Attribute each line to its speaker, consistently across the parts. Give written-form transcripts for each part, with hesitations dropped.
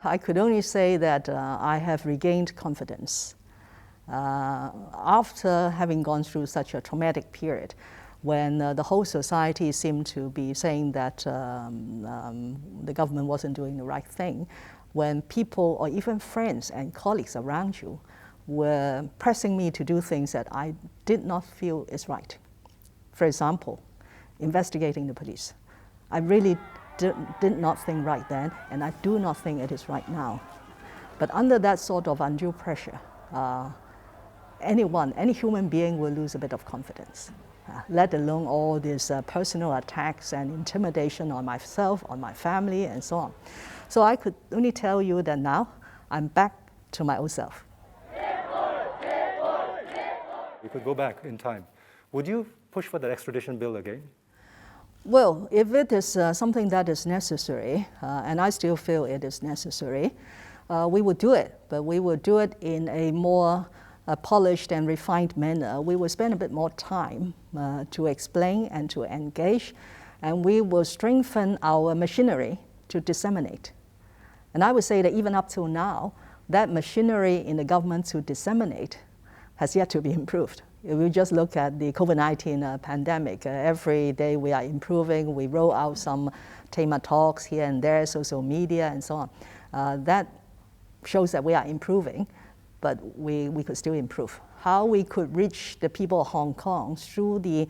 Speaker 1: I could only say that I have regained confidence after having gone through such a traumatic period when the whole society seemed to be saying that the government wasn't doing the right thing, when people or even friends and colleagues around you were pressing me to do things that I did not feel is right. For example, investigating the police. I really did not think right then, and I do not think it is right now. But under that sort of undue pressure, any human being will lose a bit of confidence, let alone all these personal attacks and intimidation on myself, on my family, and so on. So I could only tell you that now I'm back to my old self.
Speaker 2: You could go back in time. Would you push for that extradition bill again?
Speaker 1: Well, if it is something that is necessary, and I still feel it is necessary, we would do it, but we would do it in a more polished and refined manner. We will spend a bit more time to explain and to engage, and we will strengthen our machinery to disseminate. And I would say that even up till now, that machinery in the government to disseminate has yet to be improved. If we just look at the COVID-19 pandemic, every day we are improving. We roll out some TEMA talks here and there, social media and so on. That shows that we are improving, but we could still improve. How we could reach the people of Hong Kong through the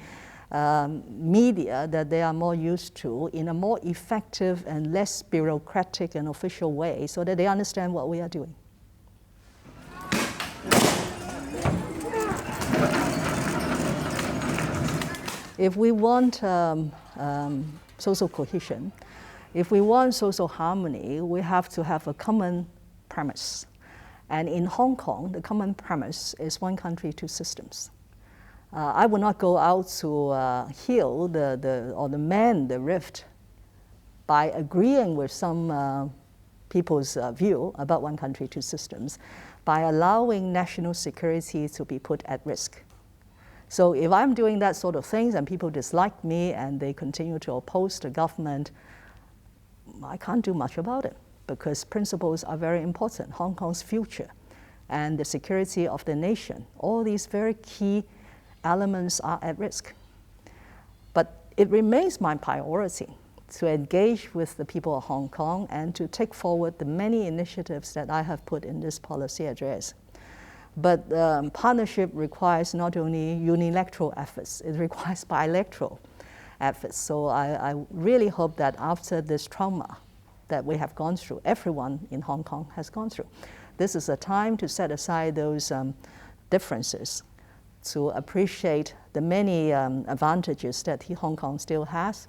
Speaker 1: media that they are more used to in a more effective and less bureaucratic and official way so that they understand what we are doing. If we want social cohesion, if we want social harmony, we have to have a common premise. And in Hong Kong, the common premise is one country, two systems. I will not go out to heal or mend the rift by agreeing with some people's view about one country, two systems, by allowing national security to be put at risk. So if I'm doing that sort of things and people dislike me and they continue to oppose the government, I can't do much about it because principles are very important. Hong Kong's future and the security of the nation, all these very key elements are at risk. But it remains my priority to engage with the people of Hong Kong and to take forward the many initiatives that I have put in this policy address. But partnership requires not only unilateral efforts, it requires bilateral efforts. So I really hope that after this trauma that we have gone through, everyone in Hong Kong has gone through, this is a time to set aside those differences, to appreciate the many advantages that Hong Kong still has,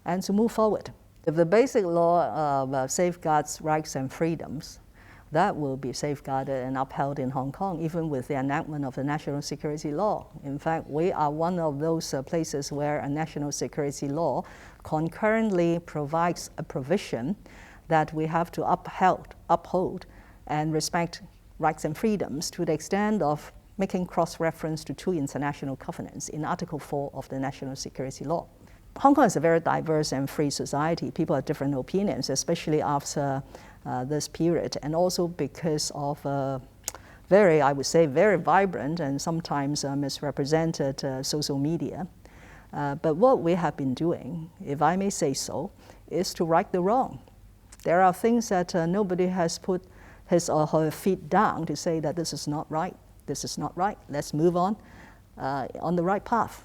Speaker 1: and to move forward. If the basic law safeguards rights and freedoms, that will be safeguarded and upheld in Hong Kong, even with the enactment of the national security law. In fact, we are one of those places where a national security law concurrently provides a provision that we have to uphold and respect rights and freedoms to the extent of making cross-reference to two international covenants in Article 4 of the national security law. Hong Kong is a very diverse and free society. People have different opinions, especially after this period, and also because of I would say, very vibrant and sometimes misrepresented social media. But what we have been doing, if I may say so, is to right the wrong. There are things that nobody has put his or her feet down to say that this is not right, let's move on the right path.